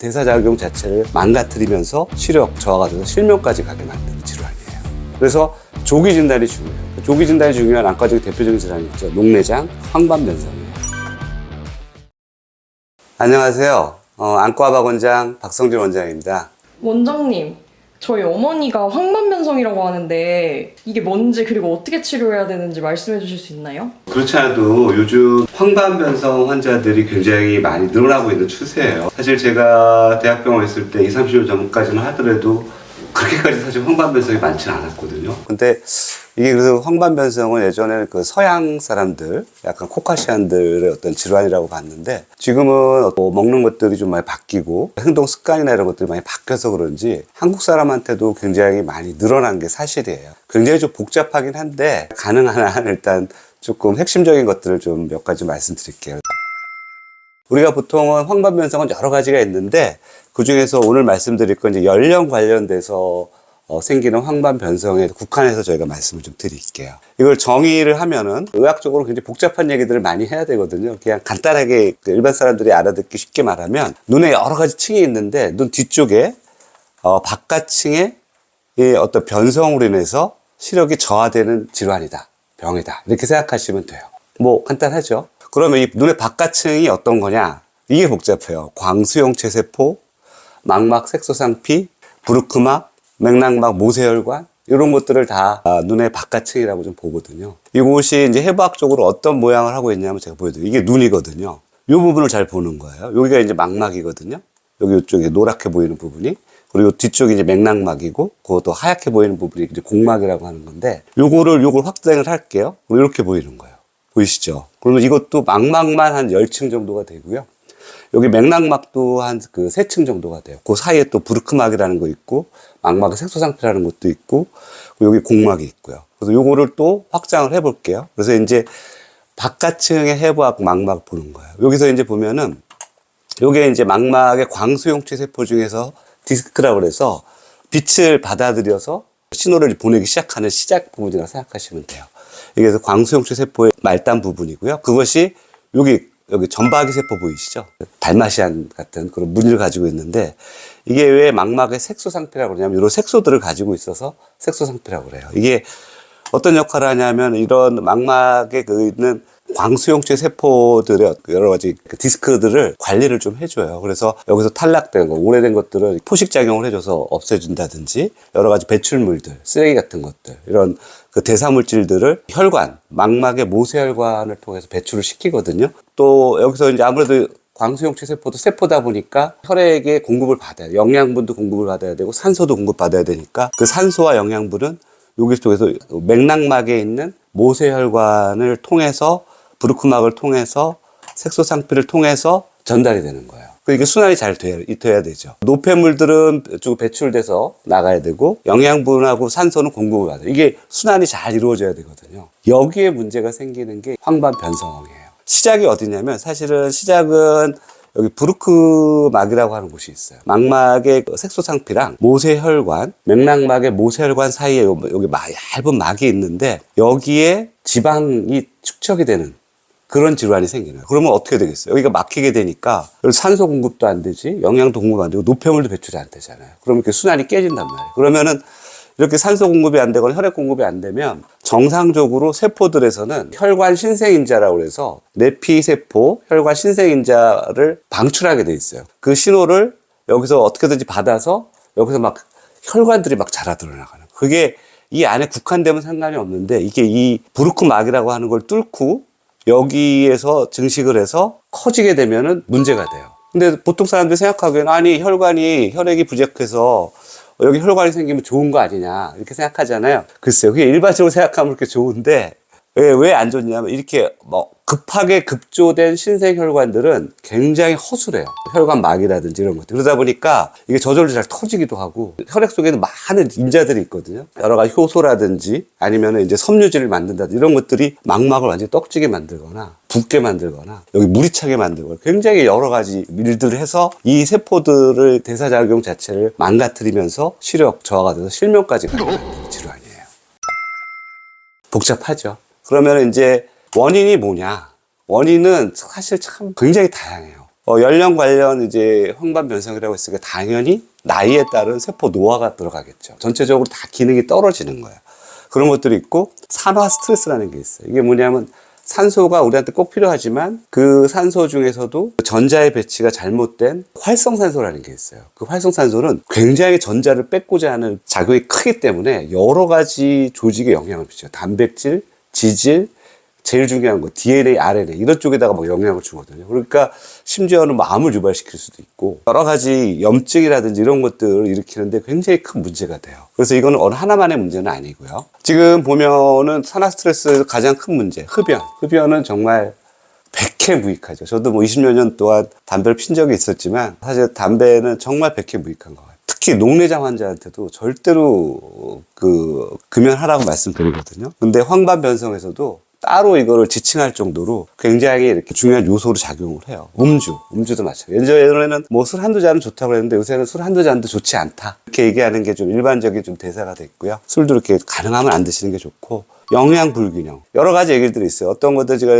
대사작용 자체를 망가뜨리면서 시력 저하가 돼서 실명까지 가게 만드는 질환이에요. 그래서 조기 진단이 중요해요. 조기 진단이 중요한 안과적인 대표적인 질환이 있죠. 녹내장, 황반변성이에요. 안녕하세요. 안과박원장 박성진 원장입니다. 원장님, 저희 어머니가 황반변성이라고 하는데 이게 뭔지 그리고 어떻게 치료해야 되는지 말씀해 주실 수 있나요? 그렇지 않아도 요즘 황반변성 환자들이 굉장히 많이 늘어나고 있는 추세예요. 사실 제가 대학병원에 있을 때 20, 30년 전까지는 하더라도 그렇게까지 사실 황반변성이 많지는 않았거든요. 근데 이게 그래서 황반변성은 예전에는 그 서양 사람들, 약간 코카시안들의 어떤 질환이라고 봤는데 지금은 먹는 것들이 좀 많이 바뀌고 행동 습관이나 이런 것들이 많이 바뀌어서 그런지 한국 사람한테도 굉장히 많이 늘어난 게 사실이에요. 굉장히 좀 복잡하긴 한데 가능한 한 일단 조금 핵심적인 것들을 좀 몇 가지 말씀드릴게요. 우리가 보통은 황반변성은 여러 가지가 있는데 그 중에서 오늘 말씀드릴 건 이제 연령 관련돼서 생기는 황반변성에 국한해서 저희가 말씀을 좀 드릴게요. 이걸 정의를 하면은 의학적으로 굉장히 복잡한 얘기들을 많이 해야 되거든요. 그냥 간단하게 일반 사람들이 알아듣기 쉽게 말하면 눈에 여러 가지 층이 있는데 눈 뒤쪽에 바깥층에 어떤 변성으로 인해서 시력이 저하되는 질환이다, 병이다 이렇게 생각하시면 돼요. 뭐 간단하죠. 그러면 이 눈의 바깥층이 어떤 거냐? 이게 복잡해요. 광수용체 세포, 망막 색소상피, 브루크막, 맥락막 모세혈관 이런 것들을 다 눈의 바깥층이라고 좀 보거든요. 이곳이 이제 해부학적으로 어떤 모양을 하고 있냐면 제가 보여드릴게요. 이게 눈이거든요. 이 부분을 잘 보는 거예요. 여기가 이제 망막이거든요. 여기 이쪽에 노랗게 보이는 부분이. 그리고 뒤쪽이 이제 맥락막이고, 그것도 하얗게 보이는 부분이 이제 공막이라고 하는 건데, 요걸 확장을 할게요. 이렇게 보이는 거예요. 보이시죠? 그러면 이것도 망막만 한 10층 정도가 되고요. 여기 맥락막도 한 그 3층 정도가 돼요. 그 사이에 또 브루크막이라는 거 있고, 망막의 색소상피라는 것도 있고, 여기 공막이 있고요. 그래서 요거를 또 확장을 해 볼게요. 그래서 이제 바깥층의 해부학 망막 보는 거예요. 여기서 이제 보면은, 요게 이제 망막의 광수용체 세포 중에서 디스크라고 해서 빛을 받아들여서 신호를 보내기 시작하는 시작 부분이라고 생각하시면 돼요. 이게 그래서 광수용체 세포의 말단 부분이고요. 그것이 여기 점박이 세포 보이시죠? 달마시안 같은 그런 무늬를 가지고 있는데 이게 왜 망막의 색소상피라고 그러냐면 이런 색소들을 가지고 있어서 색소상피라고 그래요. 이게 어떤 역할을 하냐면 이런 망막에 있는 광수용체 세포들의 여러 가지 디스크들을 관리를 좀 해줘요. 그래서 여기서 탈락된 거, 오래된 것들을 포식작용을 해줘서 없애준다든지 여러 가지 배출물들, 쓰레기 같은 것들, 이런 그 대사물질들을 혈관, 망막의 모세혈관을 통해서 배출을 시키거든요. 또 여기서 이제 아무래도 광수용체 세포도 세포다 보니까 혈액에 공급을 받아야 돼요. 영양분도 공급을 받아야 되고 산소도 공급받아야 되니까 그 산소와 영양분은 여기 속에서 맥락막에 있는 모세혈관을 통해서 브루크막을 통해서 색소상피를 통해서 전달이 되는 거예요. 이게 순환이 잘 돼야 되죠. 노폐물들은 쭉 배출돼서 나가야 되고 영양분하고 산소는 공급을 받아요. 이게 순환이 잘 이루어져야 되거든요. 여기에 문제가 생기는 게 황반변성이에요. 시작이 어디냐면 사실은 시작은 여기 브루크막이라고 하는 곳이 있어요. 망막의 색소상피랑 모세혈관, 맥락막의 모세혈관 사이에 여기 얇은 막이 있는데 여기에 지방이 축적이 되는 그런 질환이 생기는 거예요. 그러면 어떻게 되겠어요? 여기가 막히게 되니까 산소 공급도 안 되지, 영양도 공급 안 되고 노폐물도 배출이 안 되잖아요. 그러면 이렇게 순환이 깨진단 말이에요. 그러면은 이렇게 산소 공급이 안 되거나 혈액 공급이 안 되면 정상적으로 세포들에서는 혈관 신생인자라고 해서 내피세포 혈관 신생인자를 방출하게 돼 있어요. 그 신호를 여기서 어떻게든지 받아서 여기서 막 혈관들이 막 자라들어 나가는. 그게 이 안에 국한되면 상관이 없는데 이게 이 브루크막이라고 하는 걸 뚫고 여기에서 증식을 해서 커지게 되면은 문제가 돼요. 근데 보통 사람들이 생각하기에는 아니 혈액이 부족해서 여기 혈관이 생기면 좋은 거 아니냐 이렇게 생각하잖아요. 글쎄요, 그게 일반적으로 생각하면 그렇게 좋은데 왜 안 좋냐면 이렇게 뭐 급하게 급조된 신생혈관들은 굉장히 허술해요. 혈관막이라든지 이런 것들. 그러다 보니까 이게 저절로 잘 터지기도 하고 혈액 속에는 많은 인자들이 있거든요. 여러 가지 효소라든지 아니면 이제 섬유질을 만든다든지 이런 것들이 망막을 완전히 떡지게 만들거나 붓게 만들거나 여기 물이 차게 만들거나 굉장히 여러 가지 일들을 해서 이 세포들의 대사작용 자체를 망가뜨리면서 시력 저하가 돼서 실명까지 가게 만드는 질환이에요. 복잡하죠. 그러면 이제 원인이 뭐냐? 원인은 사실 참 굉장히 다양해요. 연령 관련 이제 황반 변성이라고 했으니까 당연히 나이에 따른 세포 노화가 들어가겠죠. 전체적으로 다 기능이 떨어지는 거예요. 그런 것들이 있고 산화 스트레스라는 게 있어요. 이게 뭐냐면 산소가 우리한테 꼭 필요하지만 그 산소 중에서도 전자의 배치가 잘못된 활성산소라는 게 있어요. 그 활성산소는 굉장히 전자를 뺏고자 하는 작용이 크기 때문에 여러 가지 조직에 영향을 미쳐요. 단백질, 지질, 제일 중요한 거 DNA, RNA 이런 쪽에다가 막 영향을 주거든요. 그러니까 심지어는 뭐 암을 유발시킬 수도 있고 여러 가지 염증이라든지 이런 것들을 일으키는데 굉장히 큰 문제가 돼요. 그래서 이거는 어느 하나만의 문제는 아니고요. 지금 보면은 산화 스트레스 가장 큰 문제 흡연. 흡연은 정말 백해무익하죠. 저도 뭐 20여 년 동안 담배를 핀 적이 있었지만 사실 담배는 정말 백해무익한 것 같아요. 특히 녹내장 환자한테도 절대로 금연하라고 말씀드리거든요. 근데 황반변성에서도 따로 이거를 지칭할 정도로 굉장히 이렇게 중요한 요소로 작용을 해요. 음주도 마찬가지예요. 예전에는 뭐 술 한두 잔은 좋다고 했는데 요새는 술 한두 잔도 좋지 않다. 이렇게 얘기하는 게 좀 일반적인 좀 대사가 됐고요. 술도 이렇게 가능하면 안 드시는 게 좋고, 영양 불균형. 여러 가지 얘기들이 있어요. 어떤 것들 제가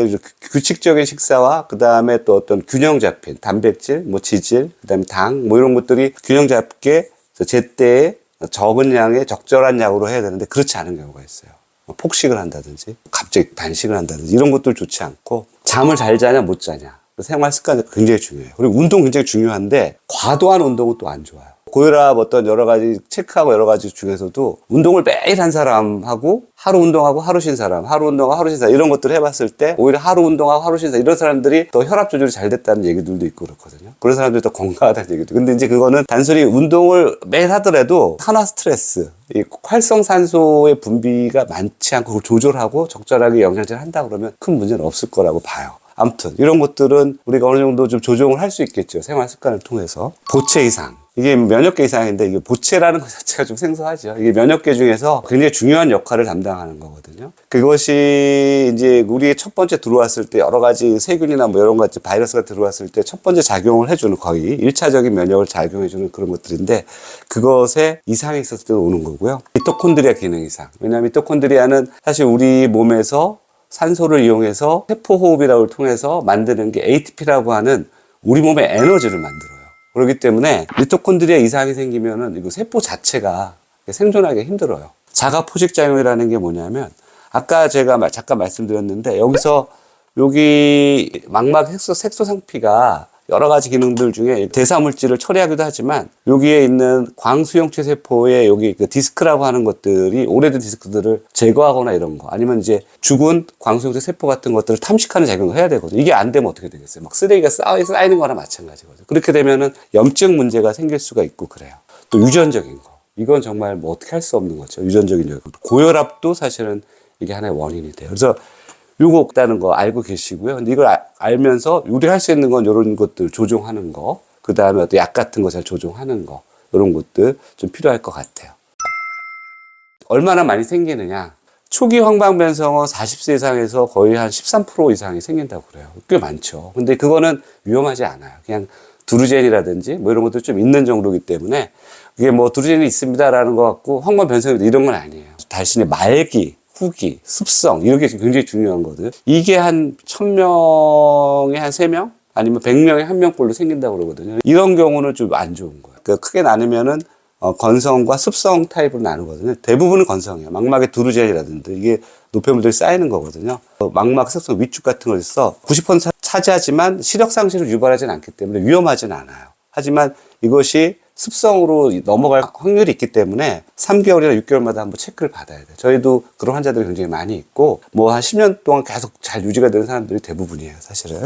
규칙적인 식사와 그 다음에 또 어떤 균형 잡힌 단백질, 뭐 지질, 그 다음에 당, 뭐 이런 것들이 균형 잡게 제때에 적은 양의 적절한 양으로 해야 되는데 그렇지 않은 경우가 있어요. 폭식을 한다든지 갑자기 단식을 한다든지 이런 것들 좋지 않고 잠을 잘 자냐 못 자냐 생활 습관이 굉장히 중요해요. 그리고 운동 굉장히 중요한데 과도한 운동은 또 안 좋아요. 고혈압 어떤 여러 가지 체크하고 여러 가지 중에서도 운동을 매일 한 사람하고 하루 운동하고 하루 쉰 사람, 하루 운동하고 하루 쉰 사람 이런 것들을 해봤을 때 오히려 하루 운동하고 하루 쉰 사람 이런 사람들이 더 혈압 조절이 잘 됐다는 얘기들도 있고 그렇거든요. 그런 사람들이 더 건강하다는 얘기도. 근데 이제 그거는 단순히 운동을 매일 하더라도 산화 스트레스, 이 활성산소의 분비가 많지 않고 그걸 조절하고 적절하게 영양제를 한다 그러면 큰 문제는 없을 거라고 봐요. 아무튼 이런 것들은 우리가 어느 정도 좀 조정을 할 수 있겠죠. 생활 습관을 통해서. 보채 이상. 이게 면역계 이상인데 이게 보채라는 것 자체가 좀 생소하죠. 이게 면역계 중에서 굉장히 중요한 역할을 담당하는 거거든요. 그것이 이제 우리의 첫 번째 들어왔을 때 여러 가지 세균이나 뭐 이런 것 바이러스가 들어왔을 때 첫 번째 작용을 해주는 거의 1차적인 면역을 작용해주는 그런 것들인데 그것에 이상이 있었을 때 오는 거고요. 미토콘드리아 기능 이상. 왜냐하면 미토콘드리아는 사실 우리 몸에서 산소를 이용해서 세포호흡이라고 통해서 만드는 게 ATP라고 하는 우리 몸의 에너지를 만들어요. 그렇기 때문에 미토콘드리아 이상이 생기면은 이거 세포 자체가 생존하기 힘들어요. 자가 포식작용이라는 게 뭐냐면 아까 제가 잠깐 말씀드렸는데 여기서 여기 망막 색소상피가 여러 가지 기능들 중에 대사물질을 처리하기도 하지만 여기에 있는 광수용체 세포의 여기 그 디스크라고 하는 것들이 오래된 디스크들을 제거하거나 이런 거 아니면 이제 죽은 광수용체 세포 같은 것들을 탐식하는 작용을 해야 되거든요. 이게 안 되면 어떻게 되겠어요? 막 쓰레기가 쌓이는 거나 마찬가지거든요. 그렇게 되면은 염증 문제가 생길 수가 있고 그래요. 또 유전적인 거. 이건 정말 뭐 어떻게 할 수 없는 거죠. 유전적인 거. 고혈압도 사실은 이게 하나의 원인이 돼요. 그래서 요거 없다는 거 알고 계시고요. 근데 이걸 알면서 우리할 수 있는 건 이런 것들 조종하는 거, 그 다음에 어떤 약 같은 거 잘 조종하는 거, 이런 것들 좀 필요할 것 같아요. 얼마나 많이 생기느냐? 초기 황반변성은 40세 이상에서 거의 한 13% 이상이 생긴다고 그래요. 꽤 많죠. 근데 그거는 위험하지 않아요. 그냥 두루젠이라든지 뭐 이런 것도 좀 있는 정도이기 때문에 이게 뭐 두루젠이 있습니다라는 것 같고 황반변성이 이런 건 아니에요. 자신의 말기, 후기, 습성 이런 게 굉장히 중요한 거거든요. 이게 한 1000명에 한 3명? 아니면 100명에 1명꼴로 생긴다고 그러거든요. 이런 경우는 좀 안 좋은 거예요. 그러니까 크게 나누면은 건성과 습성 타입으로 나누거든요. 대부분은 건성이에요. 망막에 두루젠이라든지 이게 노폐물들이 쌓이는 거거든요. 망막 습성 위축 같은 걸 써 90% 차지하지만 시력 상실을 유발하지는 않기 때문에 위험하지는 않아요. 하지만 이것이 습성으로 넘어갈 확률이 있기 때문에 3개월이나 6개월마다 한번 체크를 받아야 돼요. 저희도 그런 환자들이 굉장히 많이 있고 뭐 한 10년 동안 계속 잘 유지가 되는 사람들이 대부분이에요, 사실은.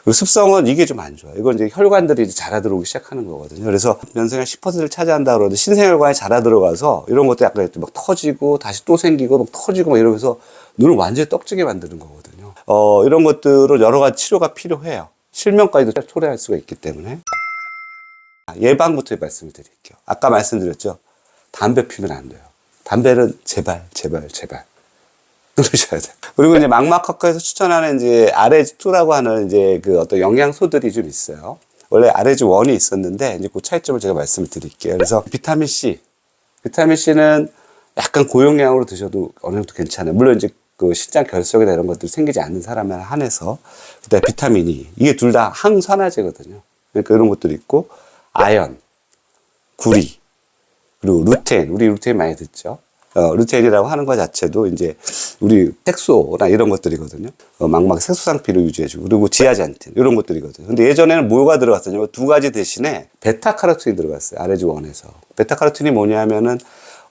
그리고 습성은 이게 좀 안 좋아요. 이건 이제 혈관들이 이제 자라 들어오기 시작하는 거거든요. 그래서 면성의 10%를 차지한다 그러는데 신생혈관이 자라 들어가서 이런 것도 약간 막 터지고 다시 또 생기고 막 터지고 막 이러면서 눈을 완전히 떡지게 만드는 거거든요. 이런 것들은 여러 가지 치료가 필요해요. 실명까지도 초래할 수가 있기 때문에. 예방부터 말씀을 드릴게요. 아까 말씀드렸죠. 담배 피우면 안 돼요. 담배는 제발. 끊으셔야 돼요. 그리고 이제 망막학과에서 추천하는 이제 RH2라고 하는 이제 그 어떤 영양소들이 좀 있어요. 원래 RH1이 있었는데 이제 그 차이점을 제가 말씀을 드릴게요. 그래서 비타민 C는 약간 고용량으로 드셔도 어느 정도 괜찮아요. 물론 이제 그 신장 결석이나 이런 것들이 생기지 않는 사람에 한해서, 그다음에 비타민 E, 이게 둘 다 항산화제거든요. 그러니까 이런 것들이 있고, 아연, 구리, 그리고 루테인, 우리 루테인 많이 듣죠. 루테인이라고 하는 것 자체도 이제 우리 색소나 이런 것들이거든요. 망막 색소 상피를 유지해주고, 그리고 지아잔틴 이런 것들이거든요. 근데 예전에는 뭐가 들어갔었냐면 두 가지 대신에 베타카로틴이 들어갔어요. RG1에서. 베타카로틴이 뭐냐면은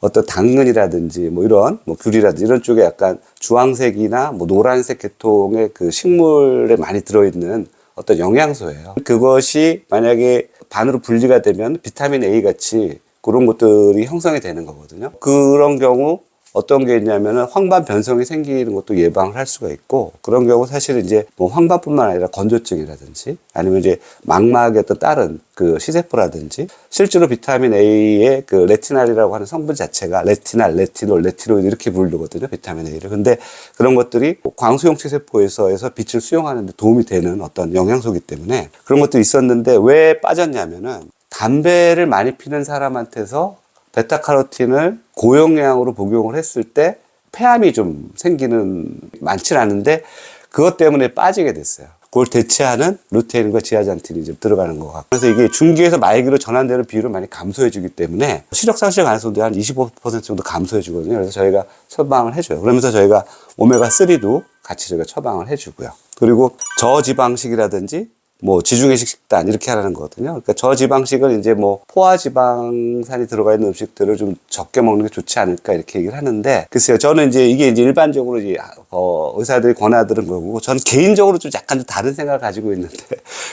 어떤 당근이라든지 뭐 이런 뭐 귤이라든지 이런 쪽에 약간 주황색이나 뭐 노란색 계통의 그 식물에 많이 들어있는 어떤 영양소예요. 그것이 만약에 반으로 분리가 되면 비타민 A 같이 그런 것들이 형성이 되는 거거든요. 그런 경우 어떤 게 있냐면은 황반 변성이 생기는 것도 예방을 할 수가 있고, 그런 경우 사실 이제 뭐 황반뿐만 아니라 건조증이라든지 아니면 이제 망막의 어떤 다른 그 시세포라든지, 실제로 비타민 A의 그 레티날이라고 하는 성분 자체가 레티날, 레티놀, 레티로이드 이렇게 부르거든요. 비타민 A를. 근데 그런 것들이 광수용체 세포에서 빛을 수용하는 데 도움이 되는 어떤 영양소이기 때문에 그런 것도 있었는데, 왜 빠졌냐면은 담배를 많이 피는 사람한테서 베타카로틴을 고용량으로 복용을 했을 때 폐암이 좀 생기는 많지 않은데, 그것 때문에 빠지게 됐어요. 그걸 대체하는 루테인과 지아잔틴이 좀 들어가는 것 같고, 그래서 이게 중기에서 말기로 전환되는 비율을 많이 감소해 주기 때문에 시력 상실 가능성도 한 25% 정도 감소해 주거든요. 그래서 저희가 처방을 해줘요. 그러면서 저희가 오메가3도 같이 저희가 처방을 해주고요. 그리고 저지방식이라든지 뭐 지중해식 식단 이렇게 하라는 거거든요. 그러니까 저지방식은 이제 뭐 포화지방산이 들어가 있는 음식들을 좀 적게 먹는 게 좋지 않을까 이렇게 얘기를 하는데, 글쎄요, 저는 이제 이게 이제 일반적으로 이제 의사들이 권하드는 거고, 저는 개인적으로 좀 약간 좀 다른 생각을 가지고 있는데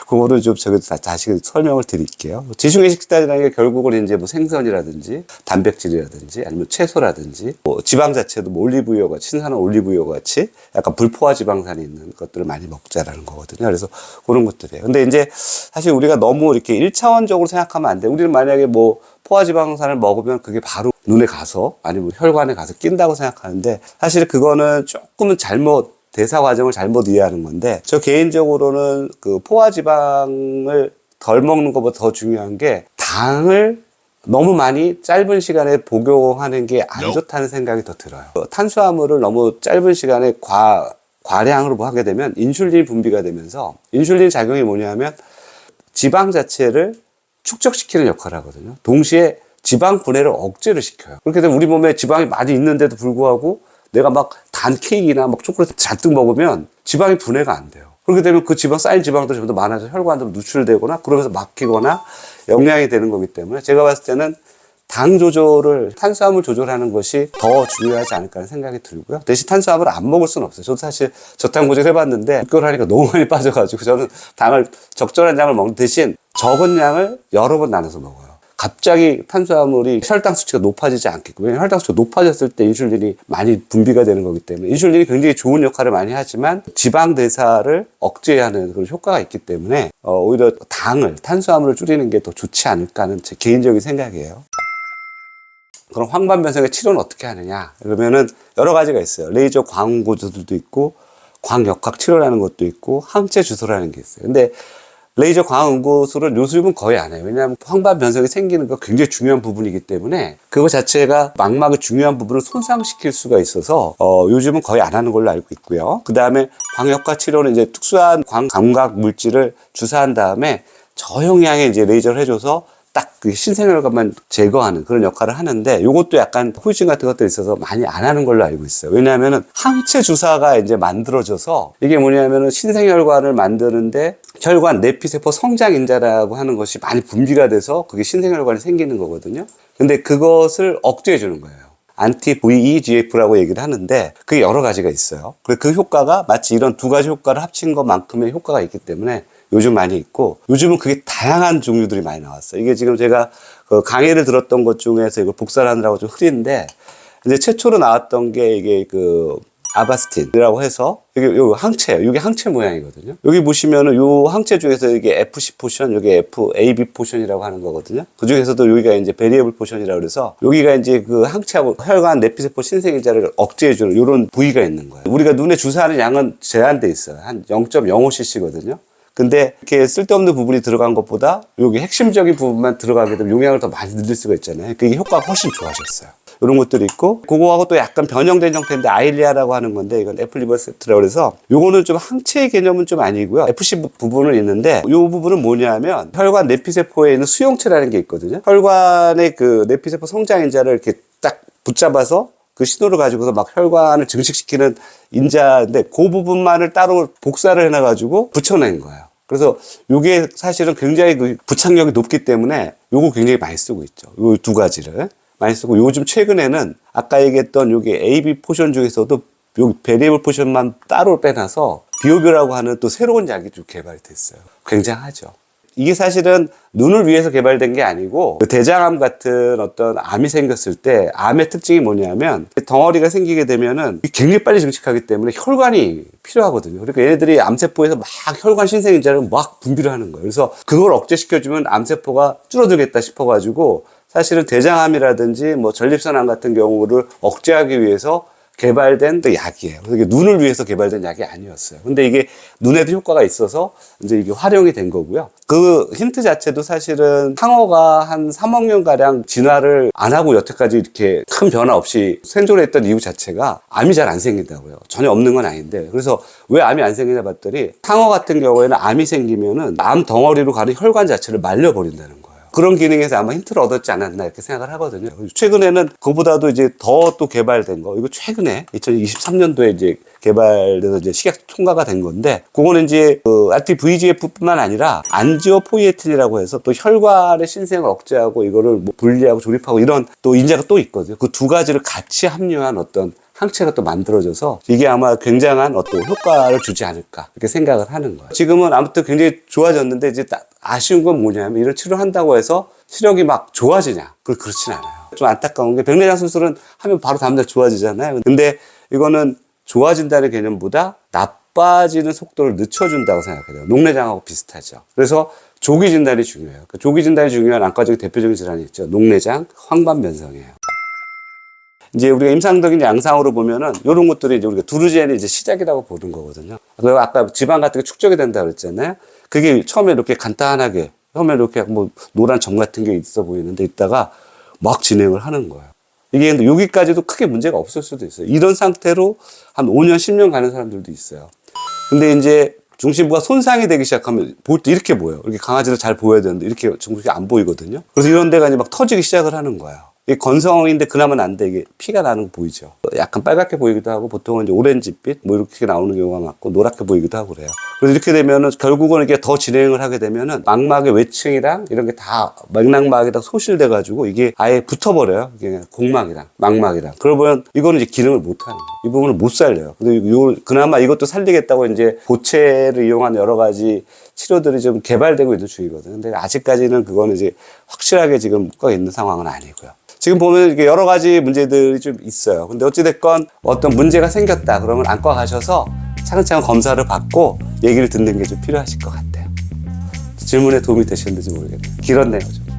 그거를 좀 저기 다시 설명을 드릴게요. 지중해식 식단이라는 게 결국은 이제 뭐 생선이라든지 단백질이라든지 아니면 채소라든지 뭐 지방 자체도 뭐 올리브유 같이, 신선한 올리브유 같이 약간 불포화 지방산이 있는 것들을 많이 먹자라는 거거든요. 그래서 그런 것들이. 근데 이제 사실 우리가 너무 이렇게 1차원적으로 생각하면 안 돼. 우리는 만약에 뭐 포화지방산을 먹으면 그게 바로 눈에 가서 아니면 혈관에 가서 낀다고 생각하는데, 사실 그거는 조금은 대사 과정을 잘못 이해하는 건데, 저 개인적으로는 그 포화지방을 덜 먹는 것보다 더 중요한 게 당을 너무 많이 짧은 시간에 복용하는 게 안 좋다는 생각이 더 들어요. 탄수화물을 너무 짧은 시간에 과량으로 하게 되면 인슐린이 분비가 되면서, 인슐린 작용이 뭐냐면 지방 자체를 축적시키는 역할을 하거든요. 동시에 지방 분해를 억제를 시켜요. 그렇게 되면 우리 몸에 지방이 많이 있는데도 불구하고 내가 막 단 케이크나 막 초콜릿 잔뜩 먹으면 지방이 분해가 안 돼요. 그렇게 되면 그 지방이 지방들이 좀 더 많아서 혈관으로 누출되거나 그러면서 막히거나 영양이 되는 거기 때문에, 제가 봤을 때는 당 조절을, 탄수화물 조절하는 것이 더 중요하지 않을까 하는 생각이 들고요. 대신 탄수화물을 안 먹을 수는 없어요. 저도 사실 저탄고지를 해봤는데 6개월 하니까 너무 많이 빠져가지고 저는 당을 적절한 양을 먹는 대신 적은 양을 여러 번 나눠서 먹어요. 갑자기 탄수화물이 혈당 수치가 높아지지 않게끔. 왜냐면 혈당 수치가 높아졌을 때 인슐린이 많이 분비가 되는 거기 때문에, 인슐린이 굉장히 좋은 역할을 많이 하지만 지방 대사를 억제하는 그런 효과가 있기 때문에 오히려 탄수화물을 줄이는 게 더 좋지 않을까 하는 제 개인적인 생각이에요. 그럼 황반변성의 치료는 어떻게 하느냐? 그러면은 여러 가지가 있어요. 레이저 광고주들도 있고, 광역학 치료라는 것도 있고, 항체 주소라는 게 있어요. 근데 레이저 광응고술은 요즘은 거의 안 해요. 왜냐하면 황반변성이 생기는 거 굉장히 중요한 부분이기 때문에 그거 자체가 망막의 중요한 부분을 손상시킬 수가 있어서 요즘은 거의 안 하는 걸로 알고 있고요. 그 다음에 광역학 치료는 이제 특수한 광감각 물질을 주사한 다음에 저용량의 이제 레이저를 해줘서 딱 그 신생혈관만 제거하는 그런 역할을 하는데, 이것도 약간 후유증 같은 것들이 있어서 많이 안 하는 걸로 알고 있어요. 왜냐하면은 항체 주사가 이제 만들어져서, 이게 뭐냐면은 신생혈관을 만드는데 혈관 내피세포 성장인자라고 하는 것이 많이 분비가 돼서 그게 신생혈관이 생기는 거거든요. 근데 그것을 억제해 주는 거예요. anti-VEGF라고 얘기를 하는데 그게 여러 가지가 있어요. 그리고 그 효과가 마치 이런 두 가지 효과를 합친 것만큼의 효과가 있기 때문에 요즘 많이 있고, 요즘은 그게 다양한 종류들이 많이 나왔어요. 이게 지금 제가 그 강의를 들었던 것 중에서 이거 복사를 하느라고 좀 흐린데, 이제 최초로 나왔던 게 이게 그 아바스틴이라고 해서, 이게 요 항체예요. 이게 항체 모양이거든요. 여기 보시면은 요 항체 중에서 이게 FC 포션, 여기 FAB 포션이라고 하는 거거든요. 그 중에서도 여기가 이제 베리에블 포션이라고 그래서 여기가 이제 그 항체하고 혈관 내피세포 신생인자를 억제해주는 요런 부위가 있는 거예요. 우리가 눈에 주사하는 양은 제한돼 있어요. 한 0.05cc거든요. 근데 이렇게 쓸데없는 부분이 들어간 것보다 여기 핵심적인 부분만 들어가게 되면 용량을 더 많이 늘릴 수가 있잖아요. 그게 효과가 훨씬 좋아졌어요. 이런 것들이 있고, 그거하고 또 약간 변형된 형태인데 아일리아라고 하는 건데, 이건 애플리버 세트라고 그래서 요거는 좀 항체의 개념은 좀 아니고요. FC 부분은 있는데, 이 부분은 뭐냐면 혈관 내피세포에 있는 수용체라는 게 있거든요. 혈관의 그 내피세포 성장인자를 이렇게 딱 붙잡아서 그 신호를 가지고서 막 혈관을 증식시키는 인자인데, 그 부분만을 따로 복사를 해놔가지고 붙여낸 거예요. 그래서 요게 사실은 굉장히 그 부착력이 높기 때문에 요거 굉장히 많이 쓰고 있죠. 요 두 가지를 많이 쓰고, 요즘 최근에는 아까 얘기했던 요게 AB 포션 중에서도 요 베리에이블 포션만 따로 빼놔서 비오비라고 하는 또 새로운 약이 좀 개발이 됐어요. 굉장하죠. 이게 사실은 눈을 위해서 개발된 게 아니고, 그 대장암 같은 어떤 암이 생겼을 때 암의 특징이 뭐냐면 덩어리가 생기게 되면은 굉장히 빨리 증식하기 때문에 혈관이 필요하거든요. 그러니까 얘네들이 암세포에서 막 혈관 신생인자를 막 분비를 하는 거예요. 그래서 그걸 억제시켜주면 암세포가 줄어들겠다 싶어가지고, 사실은 대장암이라든지 뭐 전립선암 같은 경우를 억제하기 위해서 개발된 또 약이에요. 그래서 이게 눈을 위해서 개발된 약이 아니었어요. 근데 이게 눈에도 효과가 있어서 이제 이게 활용이 된 거고요. 그 힌트 자체도 사실은 상어가 한 3억 년가량 진화를 안 하고 여태까지 이렇게 큰 변화 없이 생존했던 이유 자체가 암이 잘 안 생긴다고요. 전혀 없는 건 아닌데. 그래서 왜 암이 안 생기냐 봤더니, 상어 같은 경우에는 암이 생기면은 암 덩어리로 가는 혈관 자체를 말려버린다는 거예요. 그런 기능에서 아마 힌트를 얻었지 않았나 이렇게 생각을 하거든요. 최근에는 그보다도 이제 더 또 개발된 거, 이거 최근에 2023년도에 이제 개발돼서 이제 식약 통과가 된 건데, 그거는 이제 그 RTVEGF뿐만 아니라 안지오포이에틴이라고 해서 또 혈관의 신생을 억제하고 이거를 뭐 분리하고 조립하고 이런 또 인자가 또 있거든요. 그 두 가지를 같이 함유한 어떤 항체가 또 만들어져서 이게 아마 굉장한 어떤 효과를 주지 않을까 이렇게 생각을 하는 거예요. 지금은 아무튼 굉장히 좋아졌는데, 이제 아쉬운 건 뭐냐면 이런 치료를 한다고 해서 시력이 막 좋아지냐? 그렇진 않아요. 좀 안타까운 게, 백내장 수술은 하면 바로 다음날 좋아지잖아요. 근데 이거는 좋아진다는 개념보다 나빠지는 속도를 늦춰준다고 생각해요. 녹내장하고 비슷하죠. 그래서 조기 진단이 중요해요. 그 조기 진단이 중요한 안과적인 대표적인 질환이 있죠. 녹내장, 황반변성이에요. 이제 우리가 임상적인 양상으로 보면은 이런 것들이 이제 우리가 두루젠이 이제 시작이라고 보는 거거든요. 그리고 아까 지방 같은 게 축적이 된다 그랬잖아요. 그게 처음에 이렇게 간단하게, 처음에 이렇게 뭐 노란 점 같은 게 있어 보이는데, 있다가 막 진행을 하는 거예요. 이게 근데 여기까지도 크게 문제가 없을 수도 있어요. 이런 상태로 한 5년, 10년 가는 사람들도 있어요. 근데 이제 중심부가 손상이 되기 시작하면 볼 때 이렇게 보여요. 이렇게 강아지를 잘 보여야 되는데 이렇게 중심이 안 보이거든요. 그래서 이런 데가 이제 막 터지기 시작을 하는 거예요. 이게 건성인데 그나마 난데 이게 피가 나는 거 보이죠. 약간 빨갛게 보이기도 하고, 보통은 이제 오렌지빛 뭐 이렇게 나오는 경우가 많고, 노랗게 보이기도 하고 그래요. 그래서 이렇게 되면은 결국은 이게 더 진행을 하게 되면은 망막의 외층이랑 이런 게 다 맥락막에다 소실돼 가지고 이게 아예 붙어버려요. 이게 공막이랑 망막이랑. 그러면 이거는 이제 기능을 못 하는 거예요. 이 부분을 못 살려요. 근데 그나마 이것도 살리겠다고 이제 보체를 이용한 여러 가지 치료들이 좀 개발되고 있는 중이거든요. 근데 아직까지는 그거는 이제 확실하게 지금 효과가 있는 상황은 아니고요. 지금 보면 이게 여러 가지 문제들이 좀 있어요. 근데 어찌됐건 어떤 문제가 생겼다 그러면 안과 가셔서 차근차근 검사를 받고 얘기를 듣는 게 좀 필요하실 것 같아요. 질문에 도움이 되셨는지 모르겠네요. 길었네요, 좀.